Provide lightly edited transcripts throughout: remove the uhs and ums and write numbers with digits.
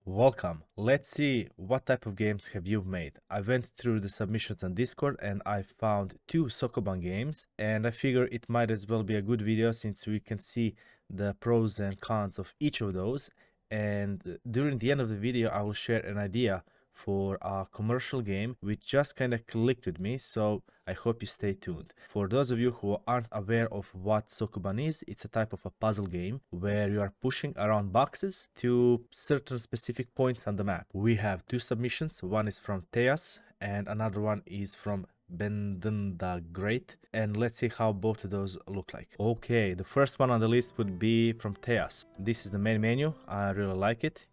Welcome. Let's see what type of games have you made. I went through the submissions on Discord and I found two Sokoban games, and I figure it might as well be a good video since we can see the pros and cons of each of those. And during the end of the video I will share an idea for a commercial game which just kind of clicked with me, so I hope you stay tuned. For those of you who aren't aware of what Sokoban is, it's a type of a puzzle game where you are pushing around boxes to certain specific points on the map. We have two submissions, one is from Teas and another one is from Bendenda Great, and let's see how both of those look like. Okay, the first one on the list would be from Teas. This is the main menu. I really like it.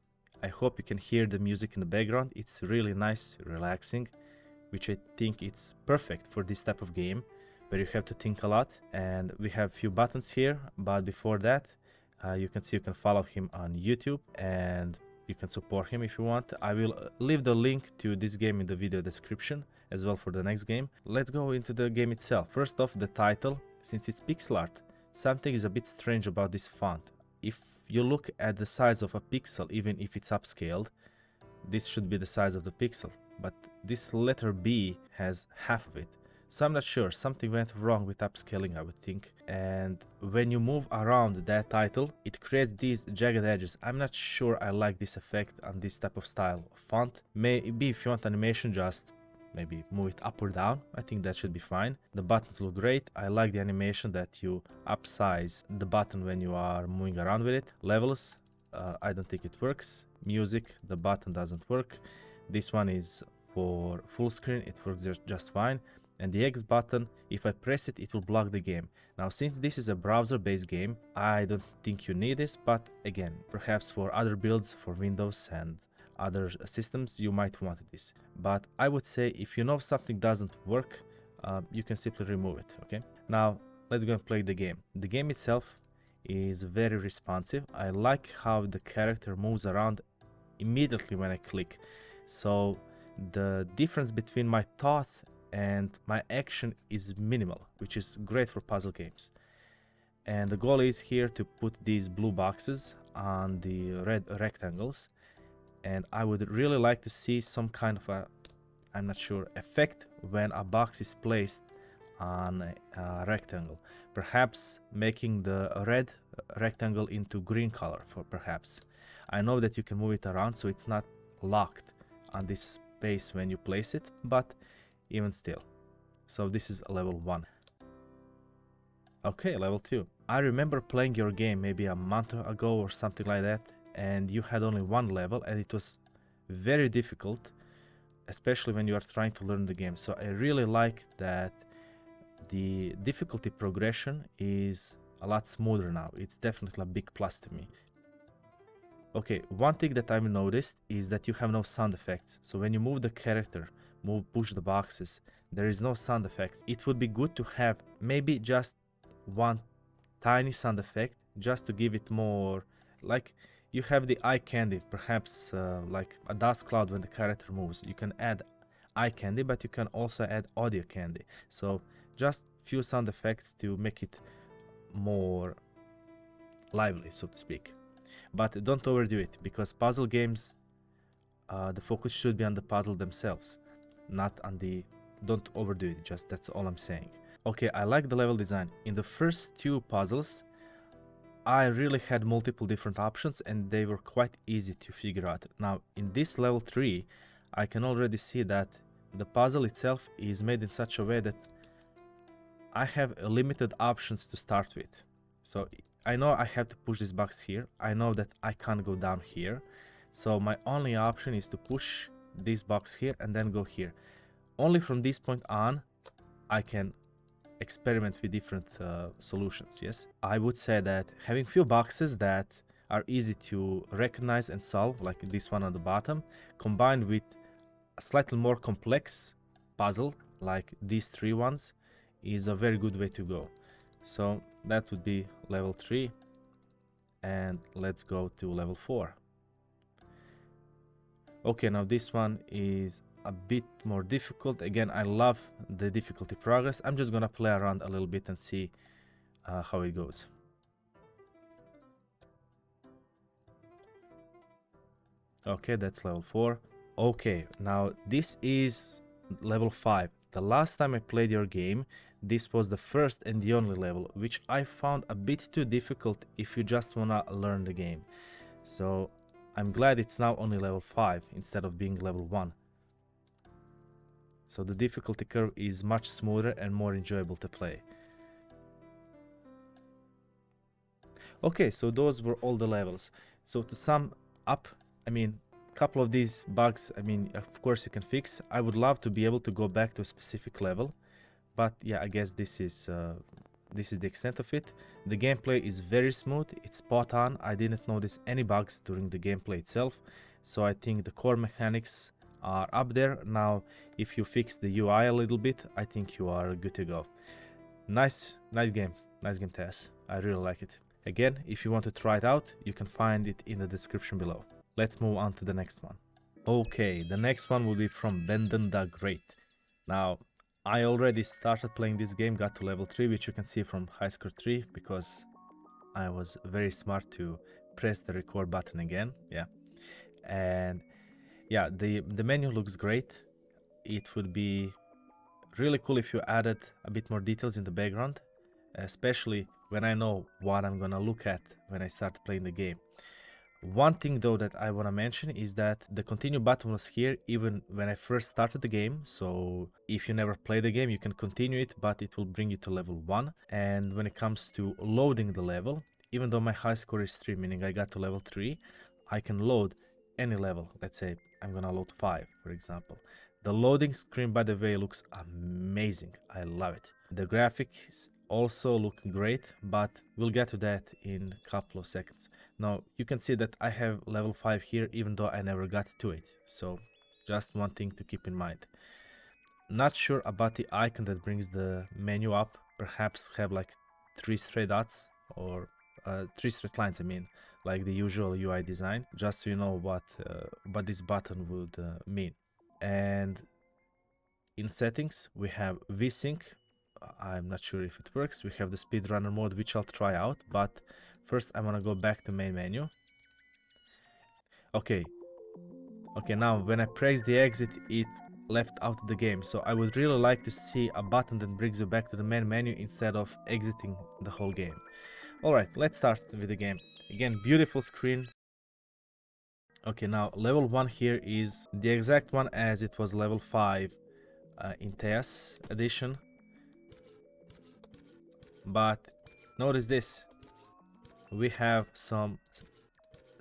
I hope you can hear the music in the background. It's really nice, relaxing, which I think it's perfect for this type of game where you have to think a lot. And we have a few buttons here, but before that, you can see you can follow him on YouTube and you can support him if you want. I will leave the link to this game in the video description as well for the next game. Let's go into the game itself. First off, the title. Since it's pixel art, something is a bit strange about this font. If you look at the size of a pixel, even if it's upscaled, this should be the size of the pixel, but this letter B has half of it. So I'm not sure, something went wrong with upscaling, I would think. And when you move around that title, it creates these jagged edges. I'm not sure I like this effect on this type of style of font. Maybe if you want animation, just maybe move it up or down. I think that should be fine. The buttons look great. I like the animation that you upsize the button when you are moving around with it. Levels, I don't think it works. Music, the button doesn't work. This one is for full screen, it works just fine. And the X button, if I press it, it will block the game. Now, since this is a browser-based game, I don't think you need this, but again, perhaps for other builds, for Windows and other systems, you might want this. But I would say if you know something doesn't work, you can simply remove it. Okay, now let's go and play the game. The game itself is very responsive. I like how the character moves around immediately when I click, so the difference between my thought and my action is minimal, which is great for puzzle games. And the goal is here to put these blue boxes on the red rectangles, and I would really like to see some kind of a, I'm not sure, effect when a box is placed on a rectangle. Perhaps making the red rectangle into green color, for perhaps. I know that you can move it around so it's not locked on this space when you place it, but even still. So this is level 1. Okay, level 2. I remember playing your game maybe a month ago or something like that, and you had only one level and it was very difficult, especially when you are trying to learn the game. So I really like that the difficulty progression is a lot smoother now. It's definitely a big plus to me. Okay, one thing that I've noticed is that you have no sound effects. So when you move the character, push the boxes, there is no sound effects. It would be good to have maybe just one tiny sound effect, just to give it more, like you have the eye candy, perhaps like a dust cloud when the character moves. You can add eye candy, but you can also add audio candy. So just few sound effects to make it more lively, so to speak. But don't overdo it, because puzzle games, the focus should be on the puzzle themselves, not on the, don't overdo it, just that's all I'm saying. Okay, I like the level design. In the first two puzzles, I really had multiple different options and they were quite easy to figure out. Now, in this level 3, I can already see that the puzzle itself is made in such a way that I have limited options to start with. So I know I have to push this box here. I know that I can't go down here. So my only option is to push this box here and then go here. Only from this point on, I can experiment with different solutions. Yes, I would say that having few boxes that are easy to recognize and solve, like this one on the bottom, combined with a slightly more complex puzzle like these three ones, is a very good way to go. So that would be level 3, and let's go to level 4. Okay, now this one is a bit more difficult. Again, I love the difficulty progress. I'm just gonna play around a little bit and see how it goes. Okay, that's level 4. Okay, now this is level 5. The last time I played your game, this was the first and the only level, which I found a bit too difficult if you just wanna learn the game. So I'm glad it's now only level 5 instead of being level 1. So the difficulty curve is much smoother and more enjoyable to play. Okay, so those were all the levels. So to sum up, I mean, a couple of these bugs, I mean, of course you can fix. I would love to be able to go back to a specific level, but yeah, I guess this is the extent of it. The gameplay is very smooth, it's spot on. I didn't notice any bugs during the gameplay itself, so I think the core mechanics are up there. Now, if you fix the UI a little bit, I think you are good to go. Nice game Tess. I really like it. Again, if you want to try it out, you can find it in the description below. Let's move on to the next one. Okay, the next one will be from Bendenda Great. Now, I already started playing this game, got to level 3, which you can see from high score 3, because I was very smart to press the record button again. Yeah. And yeah, the menu looks great. It would be really cool if you added a bit more details in the background, especially when I know what I'm gonna look at when I start playing the game. One thing though that I want to mention is that the continue button was here even when I first started the game, so if you never play the game you can continue it, but it will bring you to level 1. And when it comes to loading the level, even though my high score is 3, meaning I got to level 3, I can load any level. Let's say I'm gonna load 5, for example. The loading screen, by the way, looks amazing. I love it. The graphics also look great, but we'll get to that in a couple of seconds. Now you can see that I have level 5 here even though I never got to it, so just one thing to keep in mind. Not sure about the icon that brings the menu up. Perhaps have like 3 straight dots or 3 straight lines, I mean, like the usual UI design, just so you know what this button would mean. And in settings we have VSync. I'm not sure if it works. We have the speedrunner mode, which I'll try out, but first I want to go back to main menu. Okay, now when I press the exit, it left out the game, so I would really like to see a button that brings you back to the main menu instead of exiting the whole game. Alright, let's start with the game. Again, beautiful screen. Okay, now level 1 here is the exact one as it was level 5 in TES edition. But notice this, we have some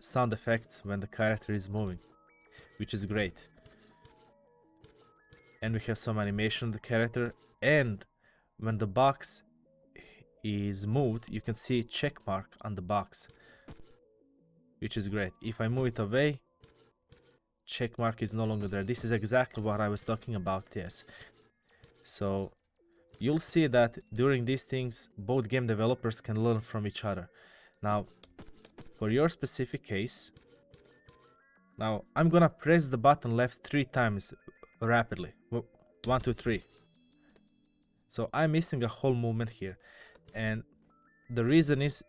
sound effects when the character is moving, which is great. And we have some animation of the character, and when the box is moved, you can see a check mark on the box, which is great. If I move it away, check mark is no longer there. This is exactly what I was talking about, yes. So you'll see that during these things, both game developers can learn from each other. Now, for your specific case, now I'm gonna press the button left 3 times rapidly. 1, 2, 3. So I'm missing a whole movement here, and the reason is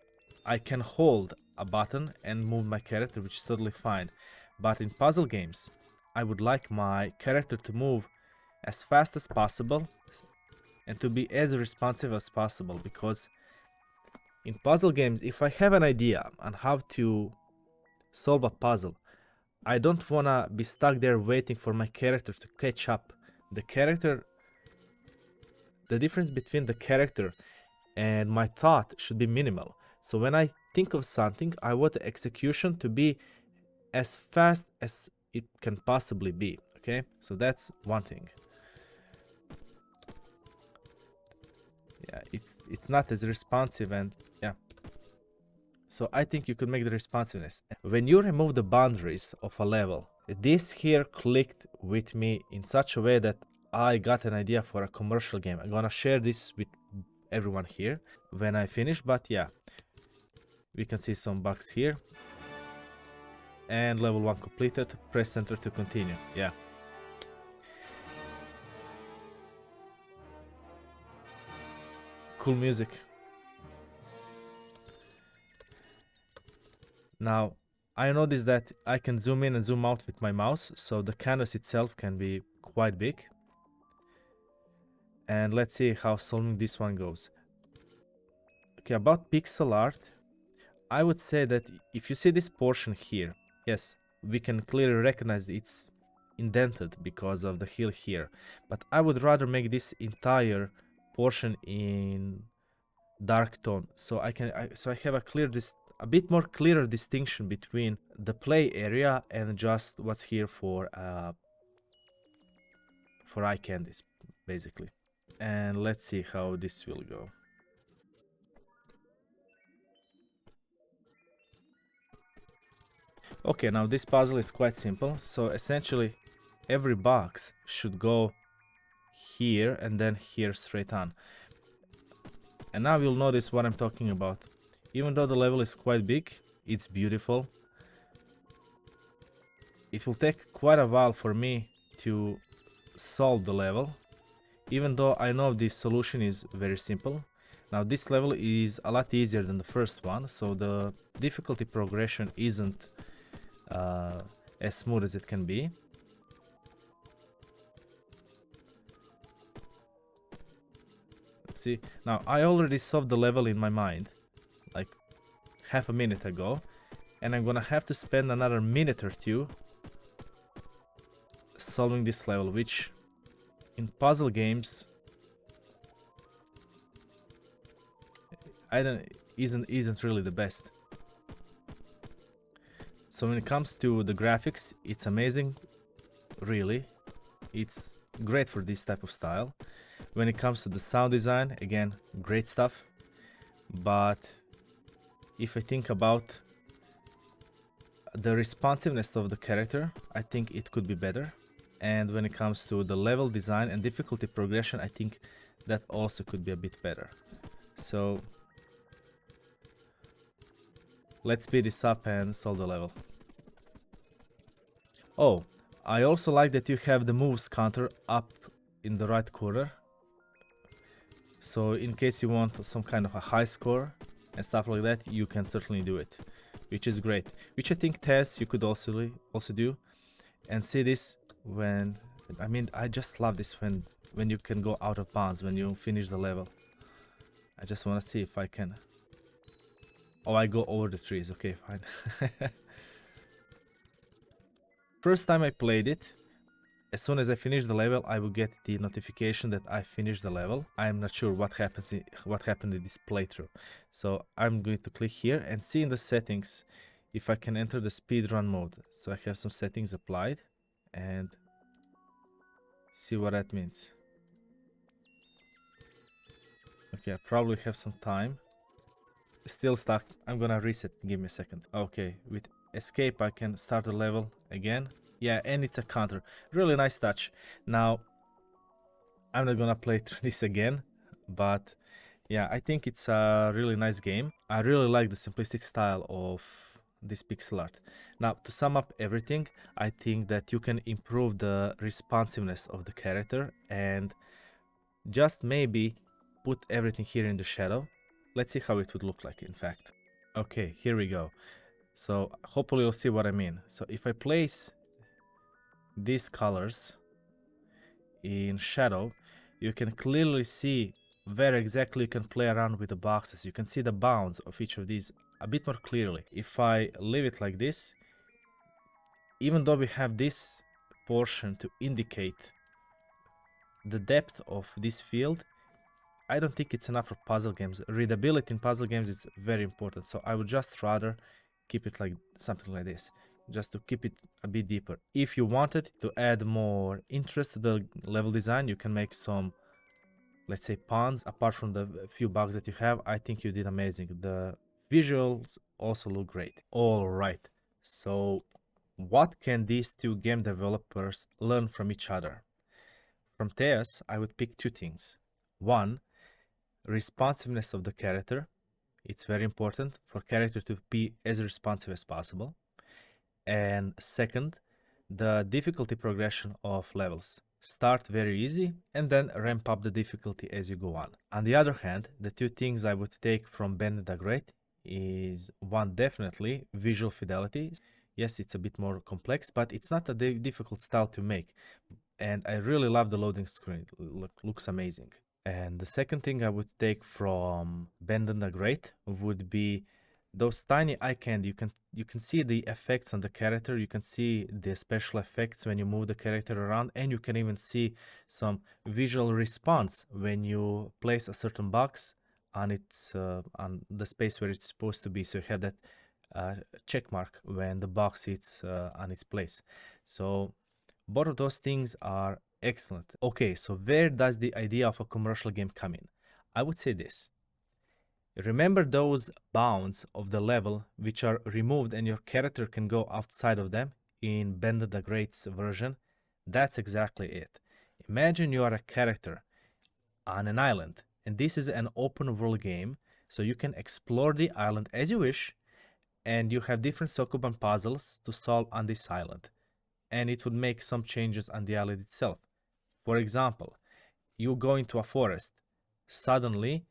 I can hold a button and move my character, which is totally fine. But in puzzle games, I would like my character to move as fast as possible and to be as responsive as possible, because in puzzle games, if I have an idea on how to solve a puzzle, I don't wanna be stuck there waiting for my character to catch up. The difference between the character and my thought should be minimal. So when I think of something, I want the execution to be as fast as it can possibly be. Okay, so that's one thing. Yeah, it's not as responsive, and yeah. So I think you could make the responsiveness. When you remove the boundaries of a level, this here clicked with me in such a way that I got an idea for a commercial game. I'm gonna share this with everyone here when I finish, but yeah, we can see some bugs here. And level 1 completed. Press enter to continue. Yeah. Cool music. Now, I noticed that I can zoom in and zoom out with my mouse, so the canvas itself can be quite big. And let's see how solving this one goes. Okay, about pixel art, I would say that if you see this portion here, yes, we can clearly recognize it's indented because of the hill here, but I would rather make this entire portion in dark tone, so I have a bit more clearer distinction between the play area and just what's here for eye candies, basically. And let's see how this will go. Okay, now this puzzle is quite simple. So essentially, every box should go here and then here straight on. And now you'll notice what I'm talking about. Even though the level is quite big, it's beautiful. It will take quite a while for me to solve the level, even though I know the solution is very simple. Now this level is a lot easier than the first one, so the difficulty progression isn't as smooth as it can be. Let's see. Now I already solved the level in my mind like half a minute ago, and I'm gonna have to spend another minute or two solving this level, which in puzzle games isn't really the best. So when it comes to the graphics, it's amazing, really. It's great for this type of style. When it comes to the sound design, again, great stuff. But if I think about the responsiveness of the character, I think it could be better. And when it comes to the level design and difficulty progression, I think that also could be a bit better. So let's speed this up and solve the level. Oh, I also like that you have the moves counter up in the right corner. So in case you want some kind of a high score and stuff like that, you can certainly do it, which is great. Which I think Tess you could also do. And see this when, I mean, I just love this when you can go out of bounds when you finish the level. I just want to see if I can. Oh, I go over the trees. Okay, fine. First time I played it, as soon as I finish the level, I will get the notification that I finished the level. I'm not sure what happened in this playthrough. So I'm going to click here and see in the settings if I can enter the speedrun mode. So I have some settings applied and see what that means. Okay, I probably have some time. Still stuck. I'm gonna reset. Give me a second. Okay, with escape I can start the level again. Yeah, and it's a counter. Really nice touch. Now, I'm not gonna play through this again, but yeah, I think it's a really nice game. I really like the simplistic style of this pixel art. Now, to sum up everything, I think that you can improve the responsiveness of the character and just maybe put everything here in the shadow. Let's see how it would look like, in fact. Okay, here we go. So hopefully you'll see what I mean. So if I place these colors in shadow, you can clearly see where exactly you can play around with the boxes. You can see the bounds of each of these a bit more clearly. If I leave it like this, even though we have this portion to indicate the depth of this field, I don't think it's enough for puzzle games. Readability in puzzle games is very important, so I would just rather keep it like something like this, just to keep it a bit deeper. If you wanted to add more interest to the level design, you can make some, let's say, pawns apart from the few bugs that you have. I think you did amazing. The visuals also look great. All right, so what can these two game developers learn from each other? From Teos, I would pick two things. One, responsiveness of the character. It's very important for character to be as responsive as possible. And second, the difficulty progression of levels. Start very easy and then ramp up the difficulty as you go on. On the other hand, the two things I would take from Bendenda Great is one, definitely visual fidelity. Yes, it's a bit more complex, but it's not a difficult style to make. And I really love the loading screen. Looks amazing. And the second thing I would take from Bendenda Great would be those tiny eye candy. You can see the effects on the character. You can see the special effects when you move the character around, and you can even see some visual response when you place a certain box on its on the space where it's supposed to be. So you have that check mark when the box is on its place. So both of those things are excellent. Okay, so where does the idea of a commercial game come in? I would say this. Remember those bounds of the level which are removed and your character can go outside of them in Bend the Great's version? That's exactly it. Imagine you are a character on an island, and this is an open world game, so you can explore the island as you wish, and you have different Sokoban puzzles to solve on this island, and it would make some changes on the island itself. For example, you go into a forest. Suddenly,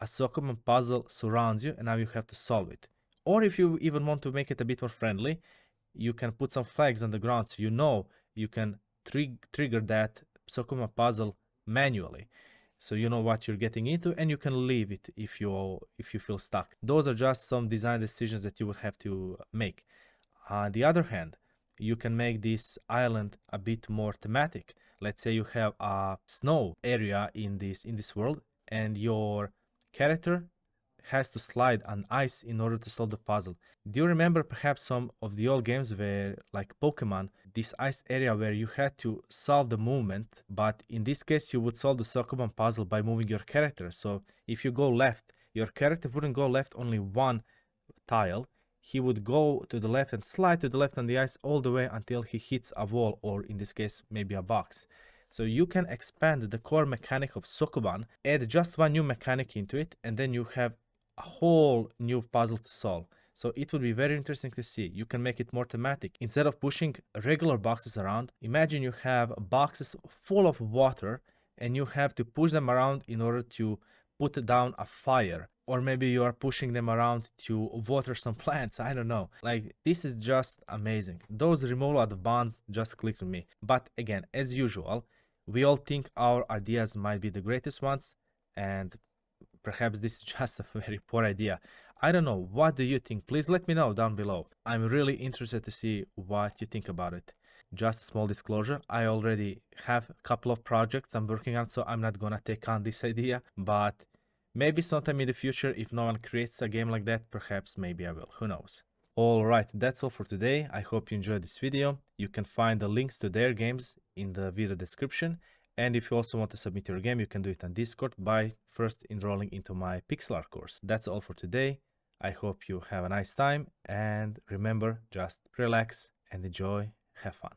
a Sokoban puzzle surrounds you, and now you have to solve it. Or if you even want to make it a bit more friendly, you can put some flags on the ground so you know you can trigger that Sokoban puzzle manually. So you know what you're getting into, and you can leave it if you feel stuck. Those are just some design decisions that you would have to make. On the other hand, you can make this island a bit more thematic. Let's say you have a snow area in this world, and your character has to slide on ice in order to solve the puzzle. Do you remember perhaps some of the old games where, like Pokemon, this ice area where you had to solve the movement, but in this case you would solve the Sokoban puzzle by moving your character. So if you go left, your character wouldn't go left only one tile. He would go to the left and slide to the left on the ice all the way until he hits a wall, or in this case, maybe a box. So you can expand the core mechanic of Sokoban, add just one new mechanic into it, and then you have a whole new puzzle to solve. So it would be very interesting to see. You can make it more thematic. Instead of pushing regular boxes around, imagine you have boxes full of water and you have to push them around in order to put down a fire. Or maybe you are pushing them around to water some plants. I don't know. Like, this is just amazing. Those removal of bonds just clicked with me. But again, as usual, we all think our ideas might be the greatest ones, and perhaps this is just a very poor idea. I don't know. What do you think? Please let me know down below. I'm really interested to see what you think about it. Just a small disclosure, I already have a couple of projects I'm working on, so I'm not gonna take on this idea, but maybe sometime in the future, if no one creates a game like that, perhaps maybe I will. Who knows? Alright, that's all for today. I hope you enjoyed this video. You can find the links to their games in the video description. And if you also want to submit your game, you can do it on Discord by first enrolling into my pixel art course. That's all for today. I hope you have a nice time, and remember, just relax and enjoy, have fun.